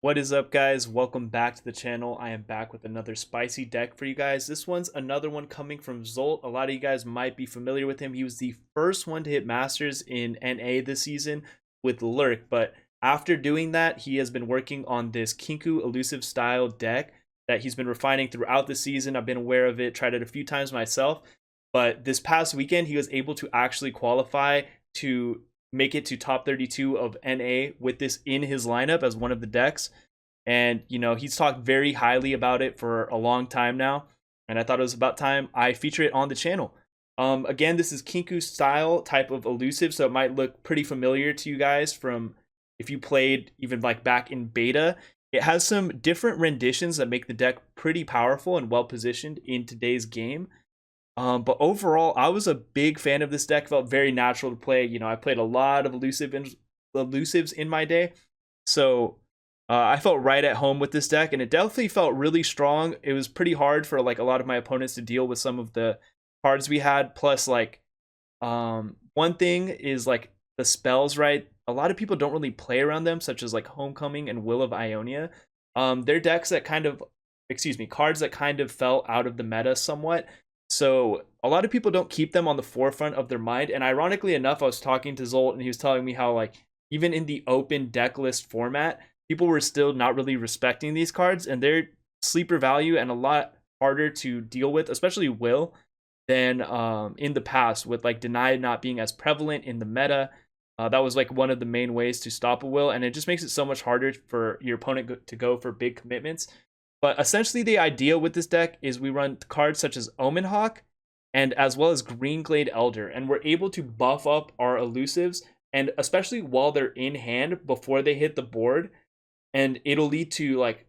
What is up, guys? Welcome back to the channel. I am back with another spicy deck for you guys. This one's another one coming from Zolt. A lot of you guys might be familiar with him. He was the first one to hit Masters in NA this season with Lurk, but after doing that, he has been working on this Kinkou elusive style deck that he's been refining throughout the season. I've been aware of it, tried it a few times myself, but this past weekend, he was able to actually qualify to make it to top 32 of NA with this in his lineup as one of the decks. And, he's talked very highly about it for a long time now. And I thought it was about time I feature it on the channel. Again, this is Kinkou style type of elusive, so it might look pretty familiar to you guys from if you played even like back in beta. It has some different renditions that make the deck pretty powerful and well positioned in today's game. But overall, I was a big fan of this deck. Felt very natural to play. I played a lot of elusives in my day, so I felt right at home with this deck, and it definitely felt really strong. It was pretty hard for like a lot of my opponents to deal with some of the cards we had. Plus, like, one thing is like the spells, right? A lot of people don't really play around them, such as like Homecoming and Will of Ionia. They're decks that cards that kind of fell out of the meta somewhat. So a lot of people don't keep them on the forefront of their mind. And ironically enough, I was talking to Zolt and he was telling me how like even in the open deck list format, people were still not really respecting these cards, and they're sleeper value and a lot harder to deal with, especially Will, than in the past, with like Deny not being as prevalent in the meta. That was like one of the main ways to stop a Will, and it just makes it so much harder for your opponent to go for big commitments. But essentially, the idea with this deck is we run cards such as Omen Hawk and as well as Greenglade Elder, and we're able to buff up our elusives, and especially while they're in hand before they hit the board, and it'll lead to like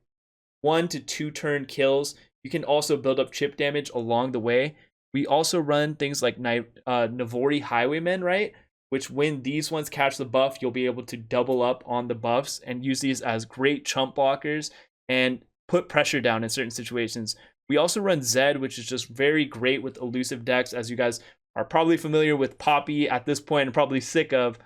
1 to 2 turn kills. You can also build up chip damage along the way. We also run things like Navori Highwaymen, right? Which when these ones catch the buff, you'll be able to double up on the buffs and use these as great chump blockers and put pressure down in certain situations. We also run Zed, which is just very great with elusive decks, as you guys are probably familiar with Poppy at this point and probably sick of.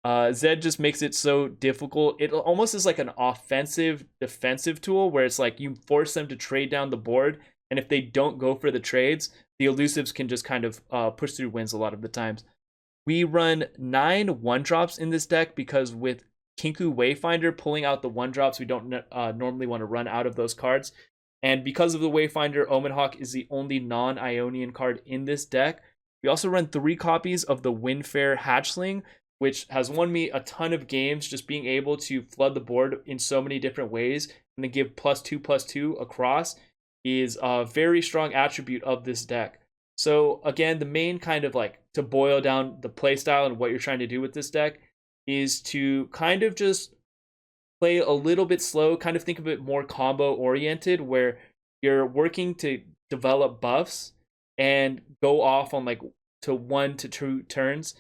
Zed just makes it so difficult. It almost is like an offensive defensive tool where it's like you force them to trade down the board, and if they don't go for the trades, the elusives can just kind of push through wins a lot of the times. We run 9 1-drops in this deck because with Kinkou Wayfinder pulling out the 1-drops, we don't normally want to run out of those cards. And because of the Wayfinder, Omen Hawk is the only non-Ionian card in this deck. We also run 3 copies of the Windfair Hatchling, which has won me a ton of games, just being able to flood the board in so many different ways and then give +2/+2 across is a very strong attribute of this deck. So again, the main kind of like to boil down the playstyle and what you're trying to do with this deck is to kind of just play a little bit slow, kind of think of it more combo oriented, where you're working to develop buffs and go off on like to 1 to 2 turns.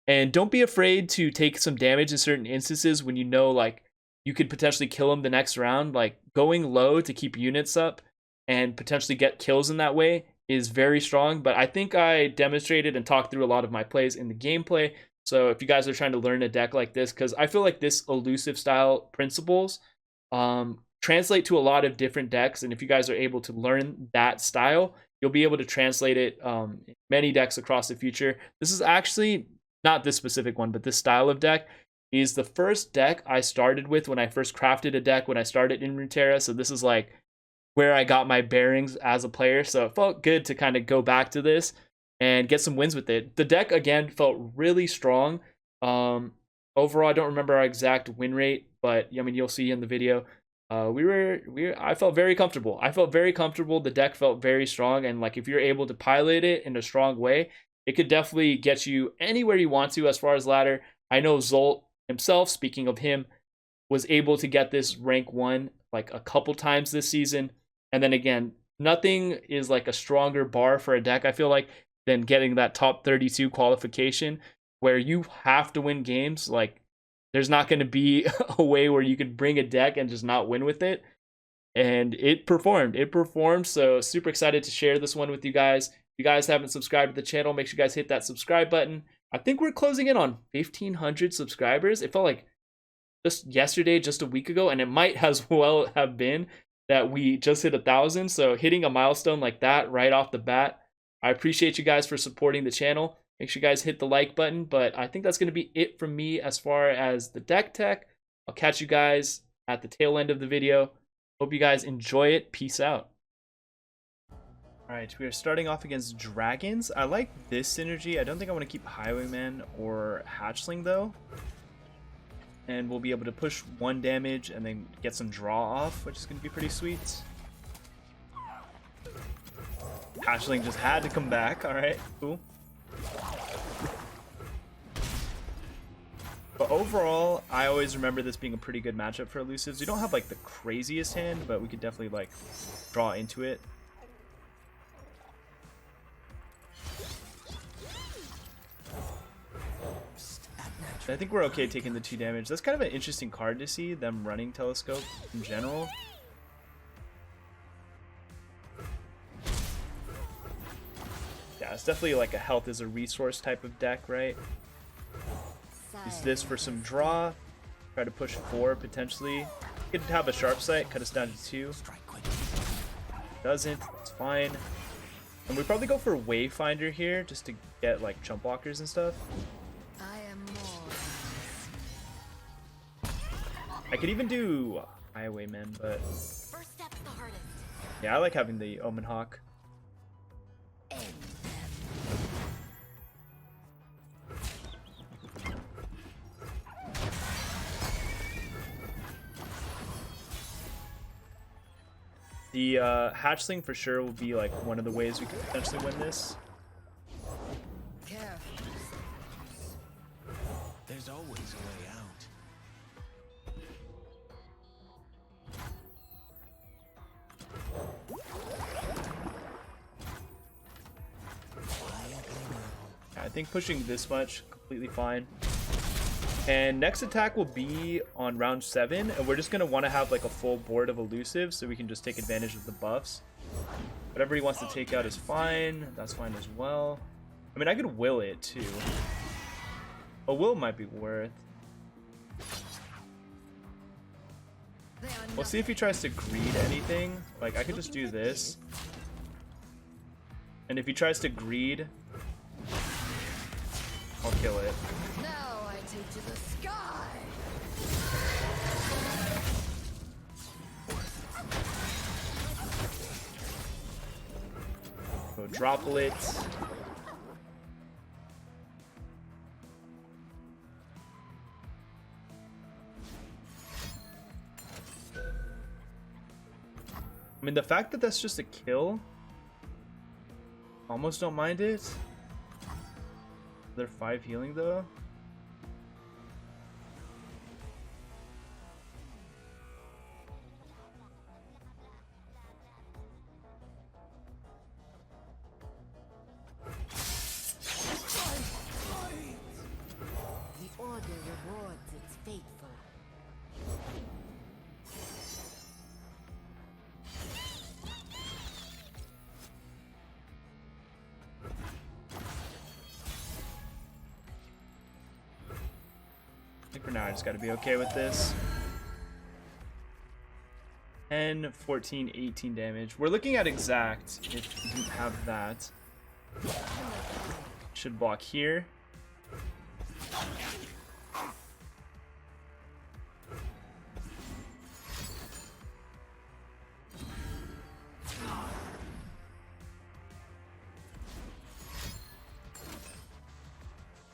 And don't be afraid to take some damage in certain instances when you know like you could potentially kill him the next round. Like going low to keep units up and potentially get kills in that way is very strong. But I think I demonstrated and talked through a lot of my plays in the gameplay. So if you guys are trying to learn a deck like this, because I feel like this elusive style principles translate to a lot of different decks. And if you guys are able to learn that style, you'll be able to translate it in many decks across the future. This is actually not this specific one, but this style of deck is the first deck I started with when I first crafted a deck when I started in Runeterra. So this is like where I got my bearings as a player. So it felt good to kind of go back to this and get some wins with it. The deck again felt really strong. Overall, I don't remember our exact win rate, but I mean you'll see in the video. I felt very comfortable. The deck felt very strong, and like if you're able to pilot it in a strong way, it could definitely get you anywhere you want to as far as ladder. I know Zolt himself, speaking of him, was able to get this rank 1 like a couple times this season. And then again, nothing is like a stronger bar for a deck, I feel like, than getting that top 32 qualification where you have to win games. Like there's not going to be a way where you could bring a deck and just not win with it. And it performed. So super excited to share this one with you guys. If you guys haven't subscribed to the channel, make sure you guys hit that subscribe button. I think we're closing in on 1,500 subscribers. It felt like just yesterday, just a week ago, and it might as well have been that we just hit 1,000. So hitting a milestone like that right off the bat, I appreciate you guys for supporting the channel. Make sure you guys hit the like button. But I think that's going to be it from me as far as the deck tech. I'll catch you guys at the tail end of the video. Hope you guys enjoy it. Peace out. All right, we are starting off against dragons. I like this synergy. I don't think I want to keep Highwayman or Hatchling though. And we'll be able to push 1 damage and then get some draw off, which is going to be pretty sweet. Hatchling just had to come back. All right, cool. But overall, I always remember this being a pretty good matchup for Elusives. We don't have like the craziest hand, but we could definitely like draw into it. I think we're okay taking the 2 damage. That's kind of an interesting card to see, them running Telescope in general. Yeah, it's definitely like a health is a resource type of deck, right? Use this for some draw. Try to push 4 potentially. Could have a sharp sight, cut us down to 2. Doesn't, it's fine. And we probably go for Wayfinder here just to get like jump blockers and stuff. I could even do Highwayman, but yeah, I like having the Omen Hawk. The Hatchling for sure will be like one of the ways we could potentially win this. There's always a way out. I think pushing this much, completely fine. And next attack will be on round 7, and we're just going to want to have like a full board of Elusives so we can just take advantage of the buffs. Whatever he wants to take out is fine. That's fine as well. I mean, I could will it too. A will might be worth. We'll see if he tries to greed anything. Like, I could just do this. And if he tries to greed, I'll kill it. Now I take to the sky. Go droplet. I mean, the fact that that's just a kill, almost don't mind it. They're 5 healing though. The order rewards its faithful. I think for now I just gotta be okay with this. 10, 14, 18 damage. We're looking at exact if we didn't have that. Should block here.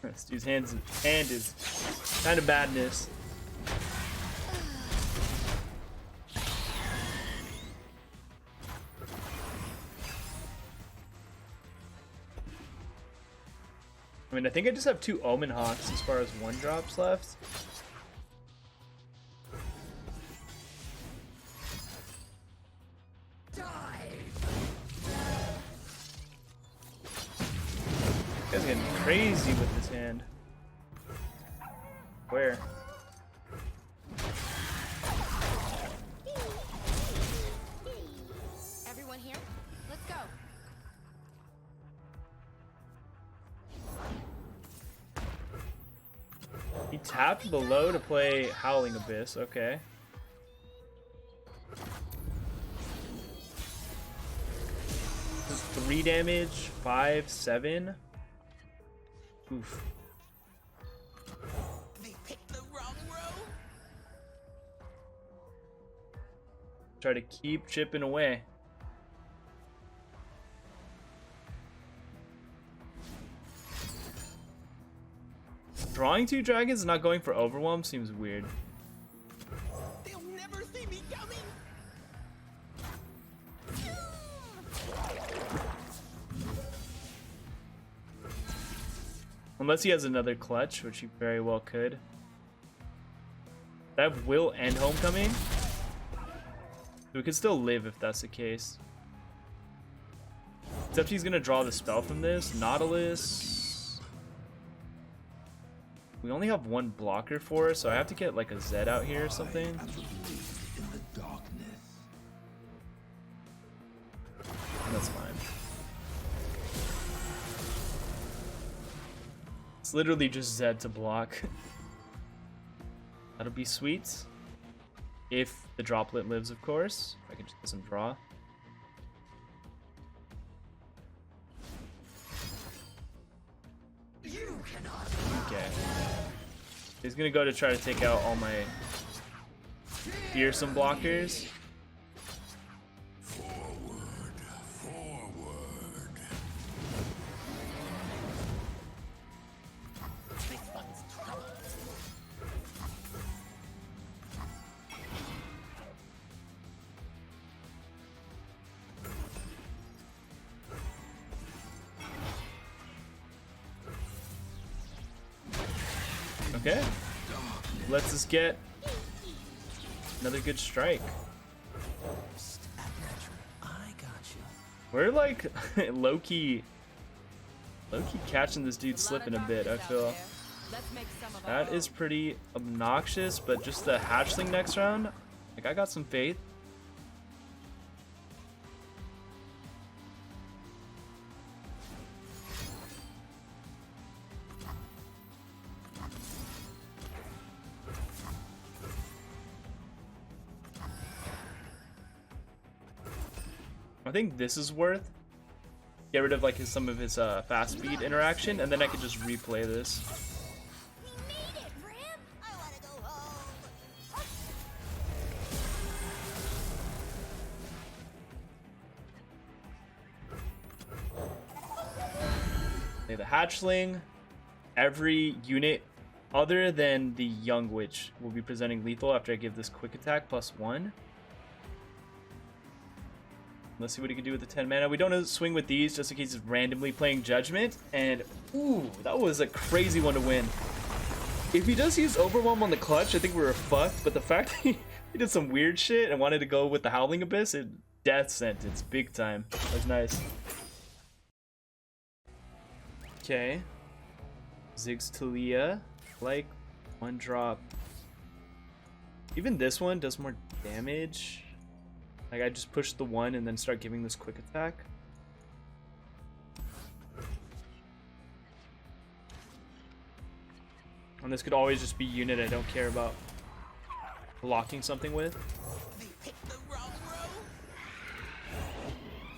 This dude's hand is kind of badness. I mean, I think I just have 2 Omen Hawks as far as 1-drops left. This guy's getting crazy with this hand. Where? Everyone here? Let's go. He tapped below to play Howling Abyss. Okay. This is 3 damage, 5, 7. Oof. They picked the wrong row. Try to keep chipping away. Drawing 2 dragons and not going for overwhelm seems weird. They'll never see me coming. Unless he has another clutch, which he very well could. That will end homecoming. We could still live if that's the case. Except he's gonna draw the spell from this. Nautilus. We only have 1 blocker for it, so I have to get like a Z out here or something. That's fine. It's literally just Z to block. That'll be sweet. If the droplet lives, of course. If I can just get some draw. Okay. He's gonna go to try to take out all my fearsome blockers. Okay, lets us get another good strike. I got you. We're like low-key catching this dude slipping a bit, I feel. That is pretty obnoxious, but just the hatchling next round, like I got some faith. I think this is worth. Get rid of like some of his fast speed interaction, and then I could just replay this. We made it, Rim! I wanna go home. Play the hatchling. Every unit other than the young witch will be presenting lethal after I give this quick attack +1. Let's see what he can do with the 10 mana. We don't swing with these just in case he's randomly playing Judgment. And, ooh, that was a crazy one to win. If he does use Overwhelm on the clutch, I think we were fucked. But the fact that he did some weird shit and wanted to go with the Howling Abyss, death sentence, big time. That was nice. Okay. Ziggs Talia. Like, 1 drop. Even this one does more damage. Like, I just push the 1 and then start giving this quick attack. And this could always just be unit I don't care about blocking something with. They picked the wrong row.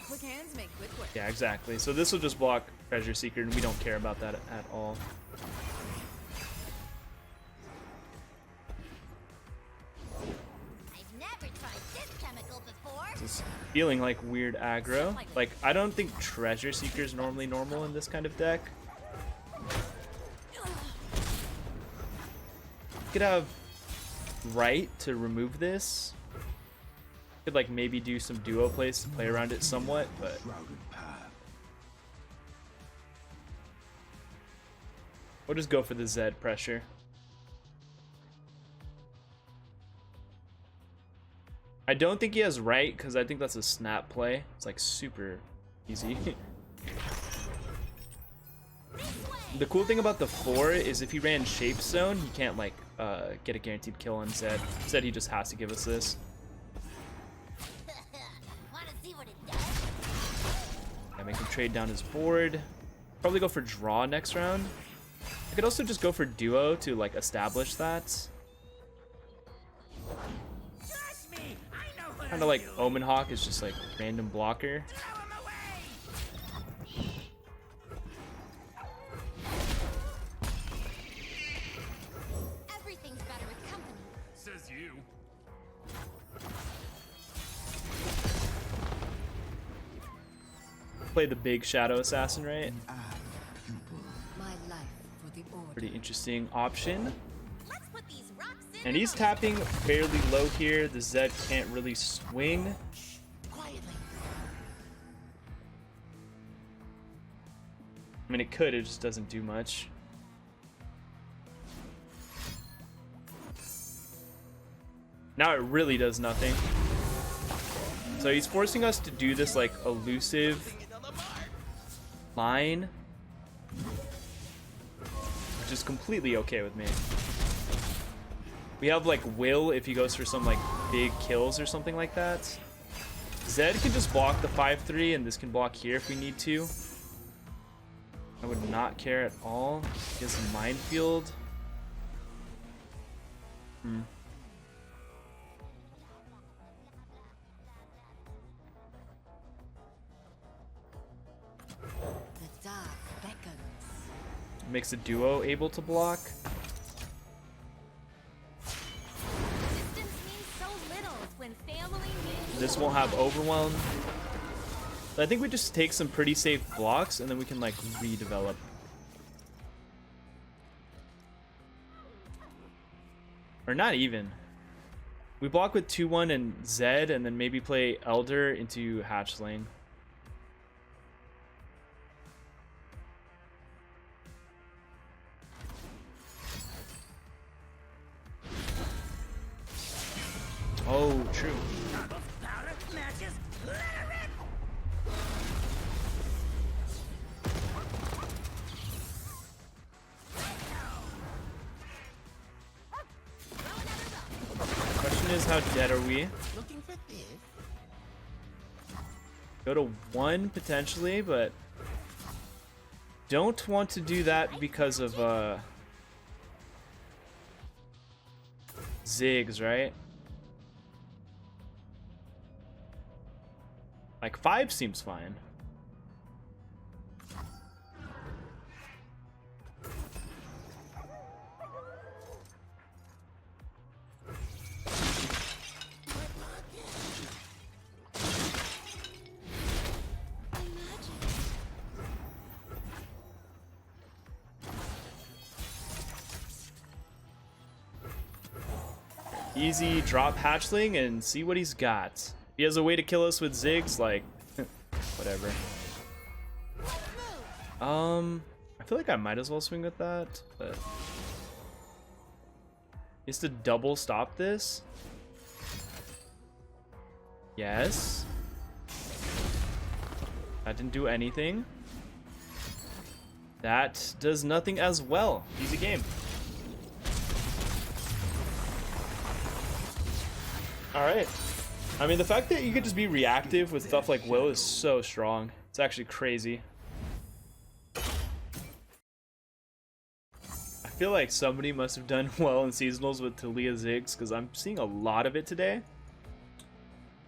Quick hands make quick work. Yeah, exactly. So this will just block Treasure Seeker, and we don't care about that at all. I've never tried this chemical before. Just feeling like weird aggro. Like, I don't think Treasure Seeker is normally normal in this kind of deck. Could have right to remove this. Could like maybe do some duo plays to play around it somewhat, but we'll just go for the Z pressure. I don't think he has right because I think that's a snap play. It's like super easy. The cool thing about the 4 is if he ran Shape Zone, he can't like get a guaranteed kill on Zed. Instead, he just has to give us this. Wanna see what it does? I make him trade down his board. Probably go for draw next round. I could also just go for duo to like establish that. Trust me, I know what Kind of like Omen Hawk is just like random blocker. Throw him away. Everything's better with company. Says you. Play the big Shadow Assassin, right? My life for the order. Pretty interesting option. Let's put these rocks in. And he's tapping fairly low here. The Zed can't really swing. Quietly. I mean, it could, it just doesn't do much. Now it really does nothing. So he's forcing us to do this like elusive Bring it on the mark. line, which is completely okay with me. We have like Will if he goes for some like big kills or something like that. Zed can just block the 5-3 and this can block here if we need to. I would not care at all. He has a minefield. The dark beckons. Makes a duo able to block. Distance means so little when family means. This won't have overwhelm. But I think we just take some pretty safe blocks and then we can like redevelop. Or not even. We block with 2-1 and Zed and then maybe play Elder into Hatchling. Oh, true. Powder, matches, let her rip. Question is, how dead are we? Looking for this? Go to 1 potentially, but don't want to do that because of Ziggs, right? Like 5 seems fine. Easy drop hatchling and see what he's got. If he has a way to kill us with Ziggs, like, whatever. I feel like I might as well swing with that, but he has to double stop this. Yes. That didn't do anything. That does nothing as well. Easy game. Alright. I mean, the fact that you could just be reactive with stuff like Will is so strong. It's actually crazy. I feel like somebody must have done well in seasonals with Talia Ziggs because I'm seeing a lot of it today.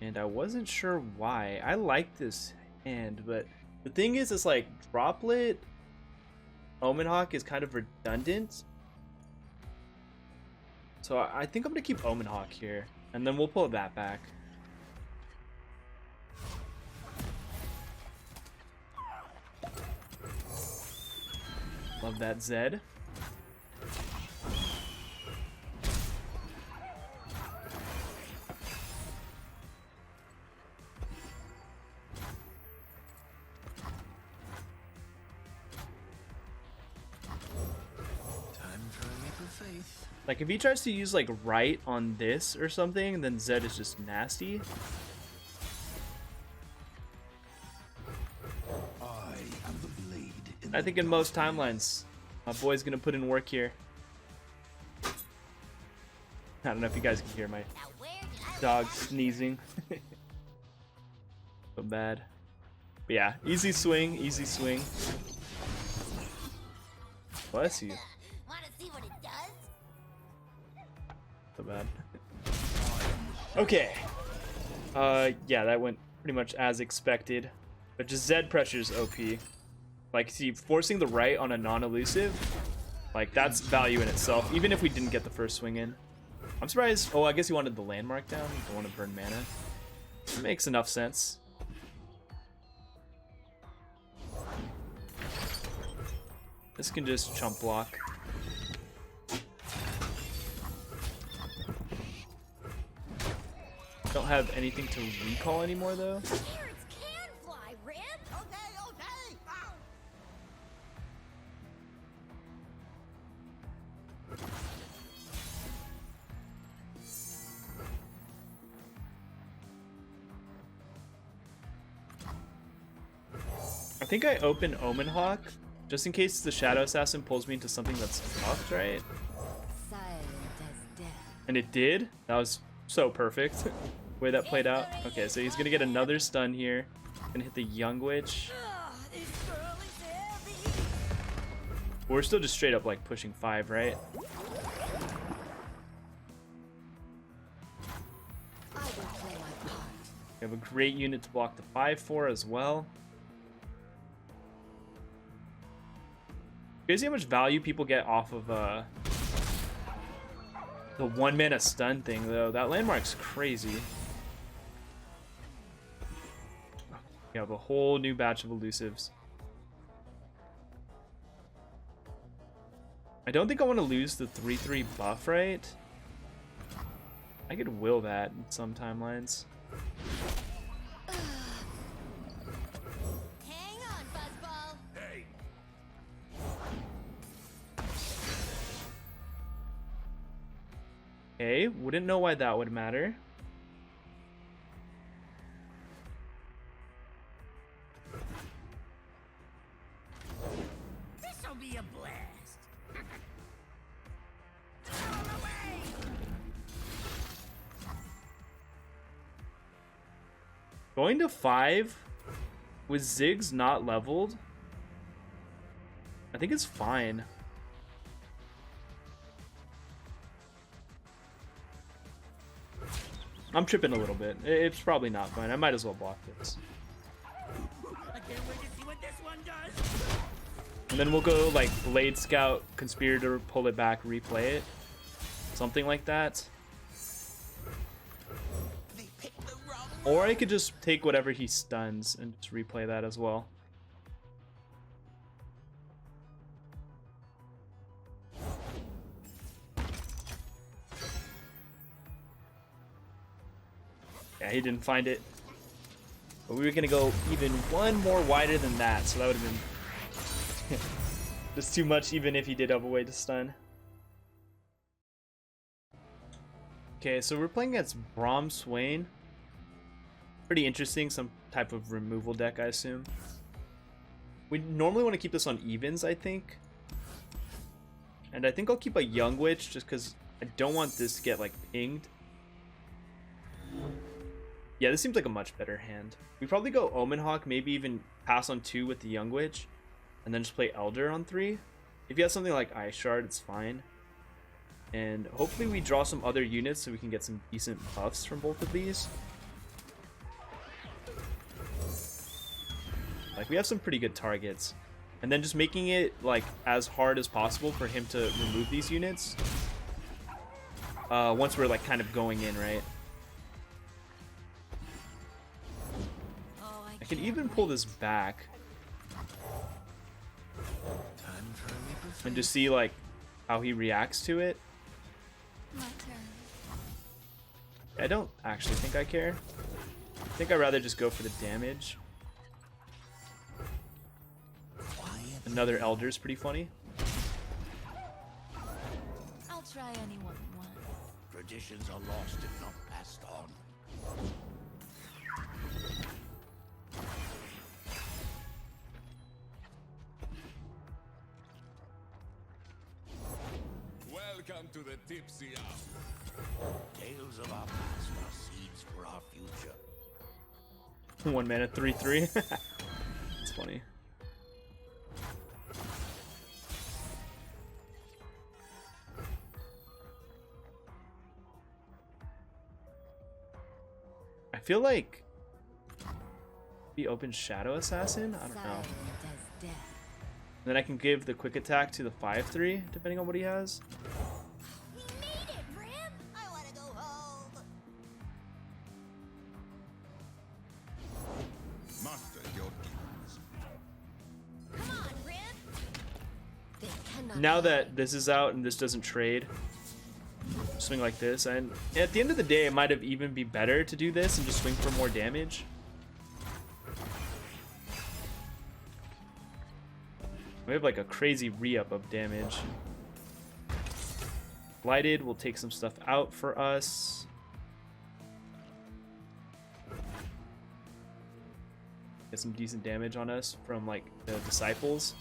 And I wasn't sure why. I like this hand, but the thing is, it's like Droplet Omen Hawk is kind of redundant. So I think I'm going to keep Omen Hawk here. And then we'll pull that back. Love that Zed. Time for a leap of faith. Like if he tries to use like right on this or something, then Zed is just nasty. I am the blade. I think in most timelines, my boy's gonna put in work here. I don't know if you guys can hear my Now where did I dog sneezing. So bad. But yeah, easy swing, easy swing. Bless you. Wanna see what it does? So bad. Okay. Yeah, that went pretty much as expected. But just Zed pressure's OP. Like, see, forcing the right on a non-elusive, like, that's value in itself, even if we didn't get the first swing in. I'm surprised. Oh, I guess he wanted the landmark down. Don't want to burn mana. It makes enough sense. This can just chump block. Don't have anything to recall anymore, though. Carrots can fly, Rip. Okay, okay. Ow. I think I open Omen Hawk just in case the Shadow Assassin pulls me into something that's fucked, right? Silent as death. And it did. That was so perfect. The way that played out. Okay, so he's gonna get another stun here. Gonna hit the Young Witch. This girl is heavy. We're still just straight up like pushing 5, right? I will play my part. We have a great unit to block the 5-4 as well. Crazy how much value people get off of the 1 mana stun thing, though. That landmark's crazy. We have a whole new batch of elusives. I don't think I want to lose the 3/3 buff, right? I could will that in some timelines. Hang on, Buzzball. Hey, Okay, wouldn't know why that would matter. This'll be a blast. Out of the way. Going to 5 with Ziggs not leveled, I think it's fine. I'm tripping a little bit. It's probably not fine. I might as well block this. I can't wait to see what this one does. And then we'll go like Blade Scout, Conspirator, pull it back, replay it. Something like that. they picked the wrong Or I could just take whatever he stuns and just replay that as well. Yeah, he didn't find it. But we were gonna go even one more wider than that, so that would have been just too much even if he did have a way to stun. Okay, so we're playing against Braum Swain. Pretty interesting, some type of removal deck, I assume. We normally want to keep this on evens, I think. And I think I'll keep a Young Witch just because I don't want this to get like pinged. Yeah, this seems like a much better hand. We probably go Omen Hawk, maybe even pass on 2 with the Young Witch, and then just play Elder on 3. If you have something like Ice Shard, it's fine. And hopefully we draw some other units so we can get some decent buffs from both of these. Like, we have some pretty good targets. And then just making it, like, as hard as possible for him to remove these units. Once we're, like, kind of going in, right? Oh, I can even pull this back time for a leap of and faith. just see, like, how he reacts to it. my turn. I don't actually think I care. I think I'd rather just go for the damage. Another Elder's pretty funny. I'll try anyone once. Traditions are lost if not passed on. Welcome to the tipsy hour. Tales of our past are seeds for our future. 1 mana, 3/3. It's funny. feel like he open Shadow Assassin. I don't know. Silent as death. Then I can give the quick attack to the 5/3 depending on what he has. We made it, Brim! I wanna go home! Master your demons. Come on, Brim! They cannot Now hide. that this is out and this doesn't trade, swing like this, and at the end of the day it might have even be better to do this and just swing for more damage. We have like a crazy re-up of damage. Blighted will take some stuff out for us. Get some decent damage on us from like the disciples.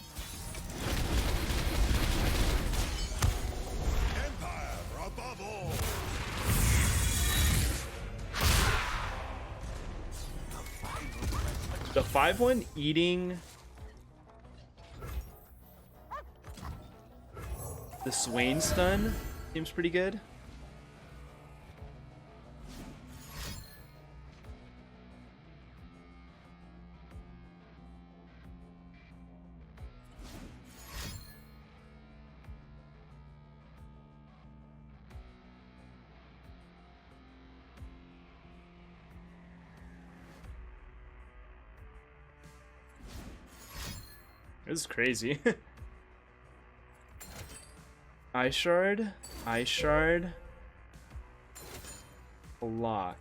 Empire above all. The 5/1 eating the Swain stun seems pretty good. This is crazy. Eye shard, block.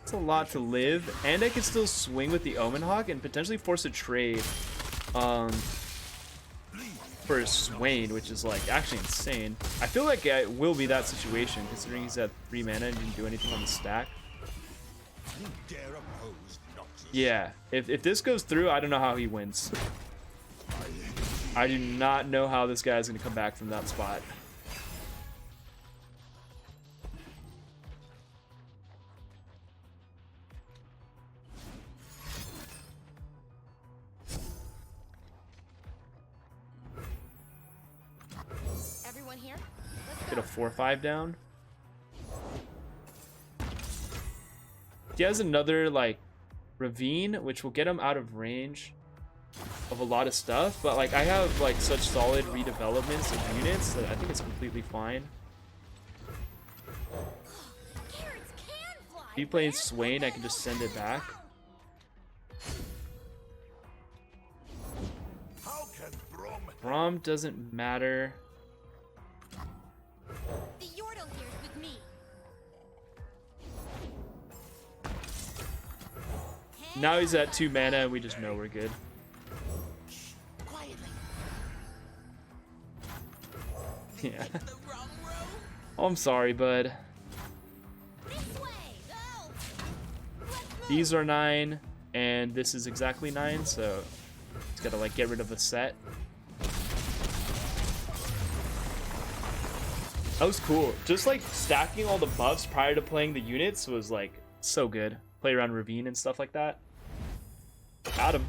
It's a lot to live, and I can still swing with the Omen Hawk and potentially force a trade for Swain, which is like actually insane. I feel like it will be that situation considering he's at 3 mana and didn't do anything on the stack. You dare oppose Noxus? Yeah, if this goes through, I don't know how he wins. I do not know how this guy is going to come back from that spot. Everyone here? Let's Get go. a 4/5 down. He has another like ravine, which will get him out of range of a lot of stuff, but like I have like such solid redevelopments of units that I think it's completely fine. Carrots can fly! If he plays Swain, I can just send it back. How can Brom Braum doesn't matter. The Yordle here's with me. Now he's at 2 mana and we just know we're good. Quietly. Yeah. The wrong road. Oh, I'm sorry, bud. This way. Go. Let's move. These are 9, and this is exactly 9, so he's gotta like get rid of a set. That was cool. Just like stacking all the buffs prior to playing the units was like so good. Play around Ravine and stuff like that. Got him.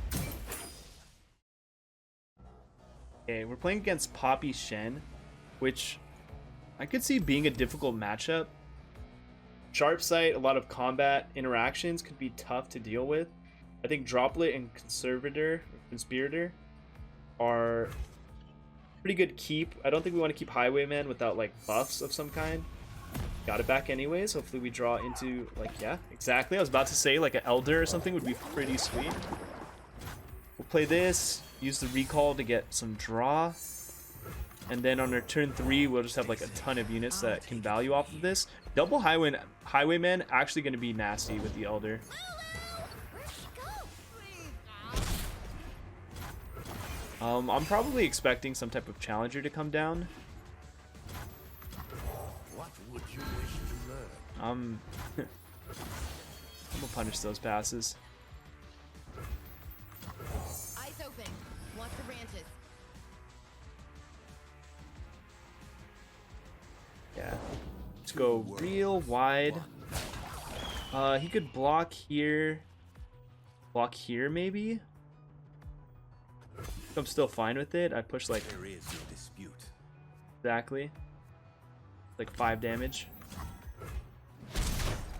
Okay, we're playing against Poppy Shen, which I could see being a difficult matchup. Sharp sight, a lot of combat interactions could be tough to deal with. I think Droplet and Conspirator are pretty good keep. I don't think we want to keep Highwayman without like buffs of some kind. Got it back anyways. Hopefully we draw into like, yeah, exactly. I was about to say like an Elder or something would be pretty sweet. We'll play this, use the recall to get some draw. And then on our turn 3, we'll just have like a ton of units that can value off of this. Double Highwayman actually going to be nasty with the Elder. Where'd she go? I'm probably expecting some type of challenger to come down. What would you wish to learn? I'm gonna punish those passes. Eyes open. Watch the branches. Yeah. Let's go real wide. He could block here. Block here, maybe? I'm still fine with it. I push like There is no dispute. exactly. like 5 damage.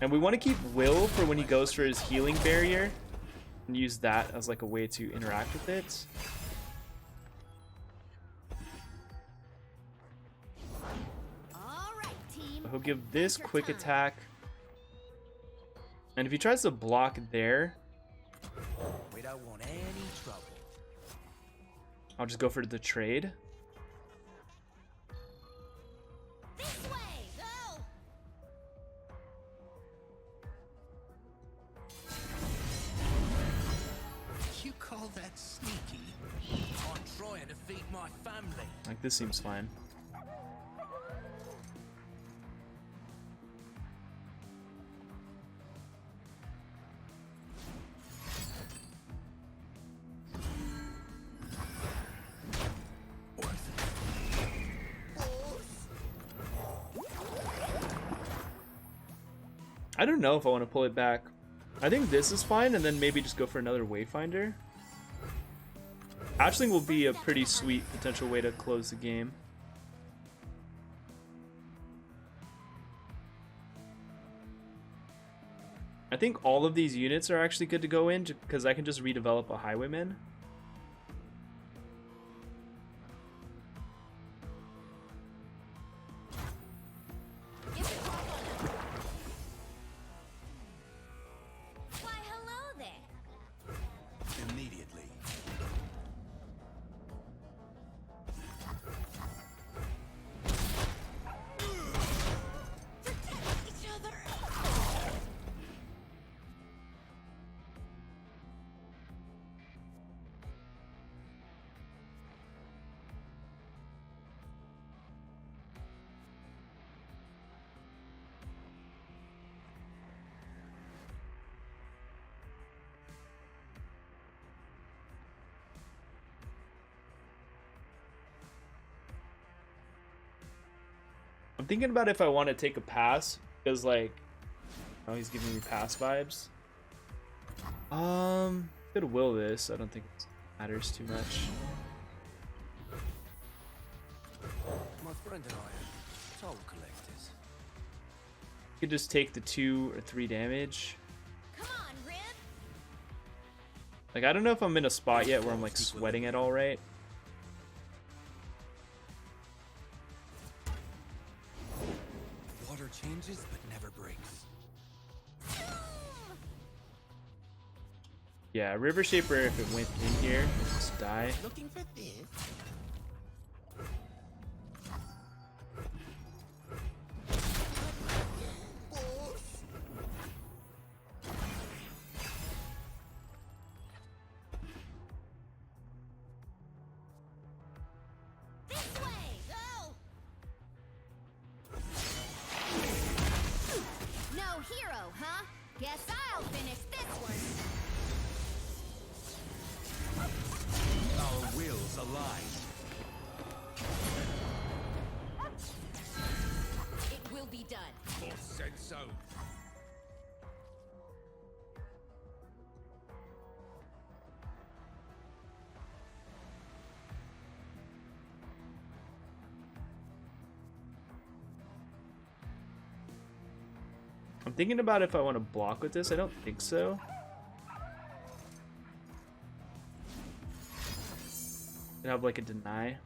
And we want to keep Will for when he goes for his healing barrier and use that as like a way to interact with it. All right, team. He'll give this quick attack. And if he tries to block there, We don't want any trouble. I'll just go for the trade. This way, go. You call that sneaky? I'm trying to feed my family. Like, this seems fine. I don't know if I want to pull it back. I think this is fine, and then maybe just go for another Wayfinder. Hatchling will be a pretty sweet potential way to close the game. I think all of these units are actually good to go in because I can just redevelop a Highwayman. Why, hello there. Immediately. Protect each other. I'm thinking about if I want to take a pass because, like, oh, he's giving me pass vibes. Could will this. I don't think it matters too much. My friend and I are toll collectors. Could just take the 2 or 3 damage. Come on, Rib. Like, I don't know if I'm in a spot yet where I'm like sweating at all right. Water changes but never breaks. Yeah, River Shaper, if it went in here, would just die. Looking for this? This way, go. No hero, huh? Guess I'll finish this one. Our will's alive. It will be done. Boss said so. I'm thinking about if I want to block with this. I don't think so. Could have like a deny.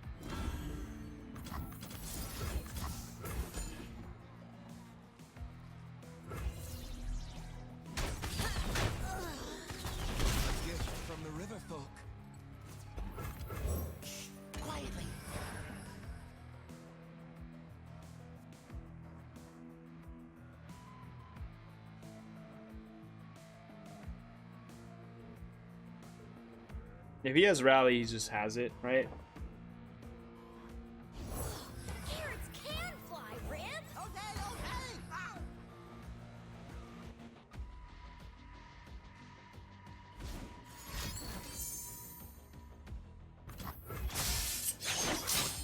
Gift from the river folk. Quietly. If he has rally, he just has it, right? Carrots can fly, Rib. Okay, okay. Ow.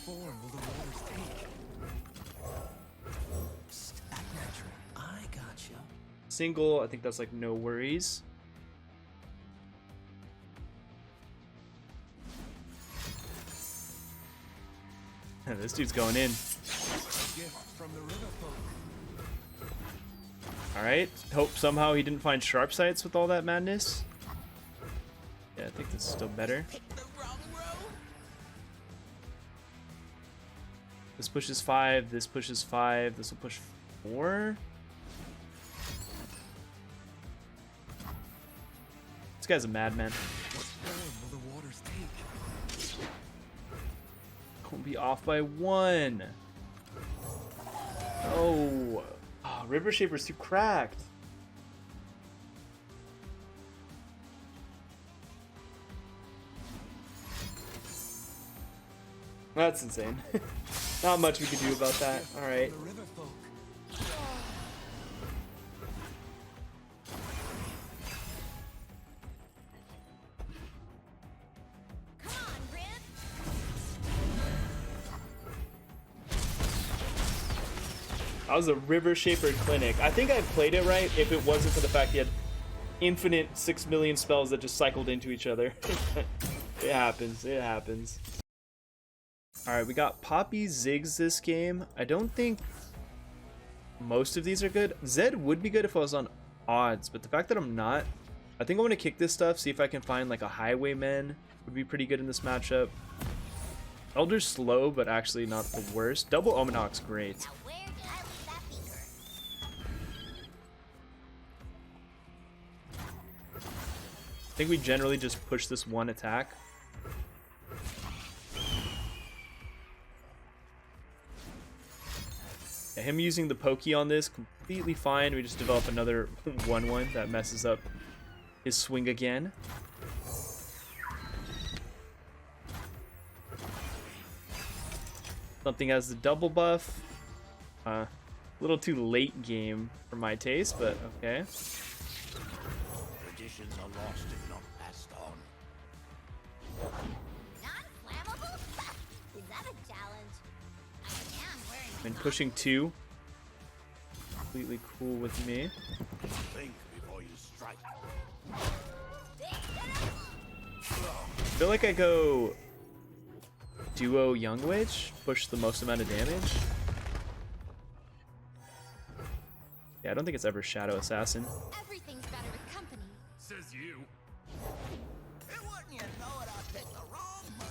Form will the waters take? Psst, act natural. I gotcha. Single, I think that's like no worries. This dude's going in. gift from the river folk. Alright, hope somehow he didn't find sharp sights with all that madness. Yeah, I think this is still better. Picked the wrong road. This pushes 5, this pushes 5, this will push 4. This guy's a madman. What form will the waters take? Won't be off by 1. Oh. Oh, River Shaper's too cracked. That's insane. Not much we can do about that. Alright. The river folk. Come on, Rib. That was a River Shaper clinic. I think I played it right if it wasn't for the fact he had infinite 6 million spells that just cycled into each other. It happens. It happens. Alright, we got Poppy Ziggs this game. I don't think most of these are good. Zed would be good if I was on odds, but the fact that I'm not, I think I'm going to kick this stuff, see if I can find like a Highwayman. Would be pretty good in this matchup. Elder's slow, but actually not the worst. Double Omen Hawk's great. Now where did I leave that beaker? I think we generally just push this one attack. Yeah, him using the pokey on this, completely fine. We just develop another 1-1 that messes up his swing again. Something has the double buff. A little too late game for my taste, but okay. Traditions are lost if not passed on. Non-flammable? Is that a challenge? I am wearing my And pushing 2. Completely cool with me. Think before you strike. I feel like I go duo Young Witch, push the most amount of damage. Yeah, I don't think it's ever Shadow Assassin. Everything's better with company. Says you. It wouldn't you know it, I picked the wrong one.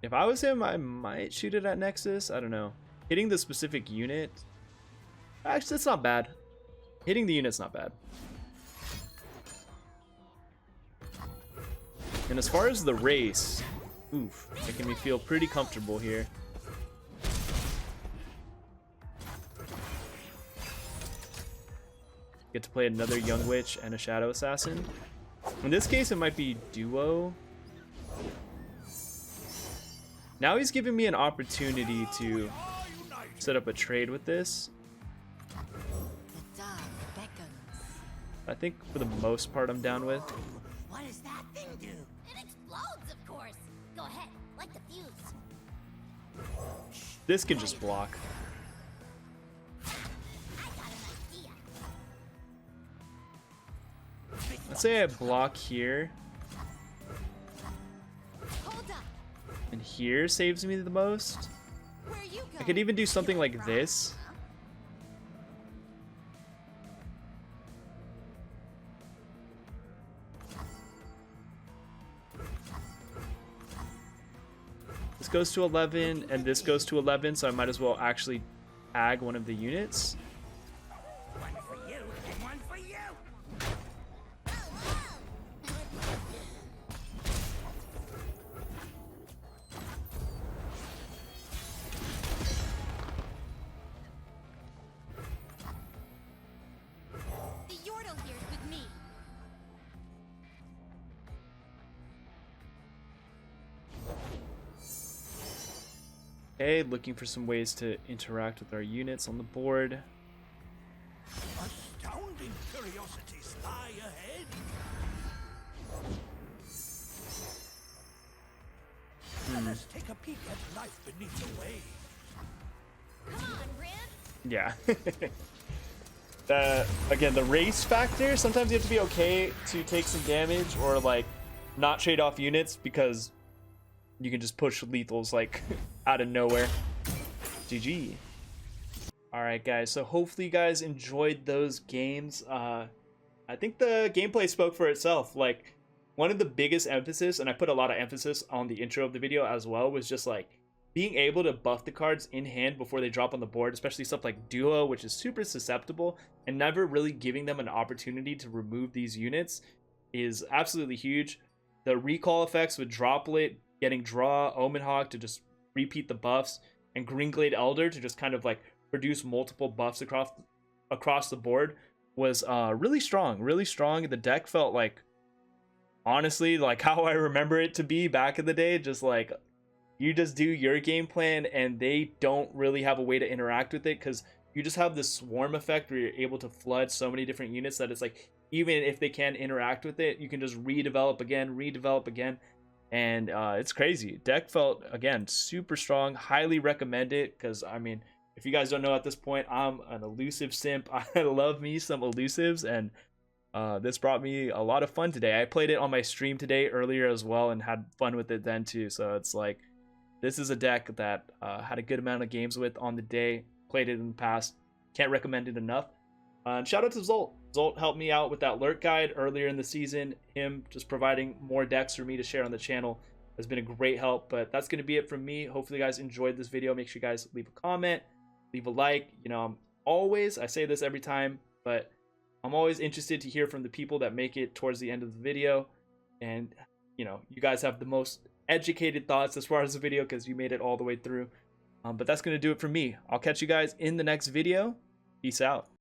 If I was him, I might shoot it at Nexus. I don't know. Hitting the specific unit, actually, it's not bad. Hitting the unit's not bad. And as far as the race, oof, making me feel pretty comfortable here. Get to play another Young Witch and a Shadow Assassin. In this case, it might be duo. Now he's giving me an opportunity to set up a trade with this. The dark beckons. I think for the most part I'm down with. What does that thing do? It explodes, of course. Go ahead, light the fuse. This can just block. I got an idea. Let's say I block here, Hold up. and here saves me the most. Where you I going? could even do something like this. This goes to 11, and this goes to 11, so I might as well actually tag one of the units. One for you and one for you. The Yordle here's with me. Okay, looking for some ways to interact with our units on the board. Astounding curiosities lie ahead. Let us take a peek at life beneath the waves. Come on, Rib. Yeah. Again, the race factor, sometimes you have to be okay to take some damage or like not trade off units because You can just push lethals like out of nowhere. GG. All right, guys. So hopefully you guys enjoyed those games. I think the gameplay spoke for itself. Like, one of the biggest emphasis, and I put a lot of emphasis on the intro of the video as well, was just like being able to buff the cards in hand before they drop on the board, especially stuff like Duo, which is super susceptible, and never really giving them an opportunity to remove these units is absolutely huge. The recall effects with Droplet, getting Draw, Omen Hawk to just repeat the buffs, and Greenglade Elder to just kind of like produce multiple buffs across the board was really strong. Really strong. The deck felt like, honestly, like how I remember it to be back in the day. Just like, you just do your game plan and they don't really have a way to interact with it, because you just have this swarm effect where you're able to flood so many different units that it's like, even if they can't interact with it, you can just redevelop again, and it's crazy. Deck felt, again, super strong. Highly recommend it, because I mean, if you guys don't know at this point, I'm an elusive simp. I love me some elusives, and this brought me a lot of fun today. I played it on my stream today earlier as well and had fun with it then too. So it's like, this is a deck that had a good amount of games with on the day. Played it in the past. Can't recommend it enough. And shout out to Zolt. Zolt helped me out with that lurk guide earlier in the season. Him just providing more decks for me to share on the channel has been a great help. But that's going to be it from me. Hopefully you guys enjoyed this video. Make sure you guys leave a comment, leave a like. You know, I say this every time, but I'm always interested to hear from the people that make it towards the end of the video. And, you know, you guys have the most educated thoughts as far as the video, because you made it all the way through. But that's going to do it for me. I'll catch you guys in the next video. Peace out.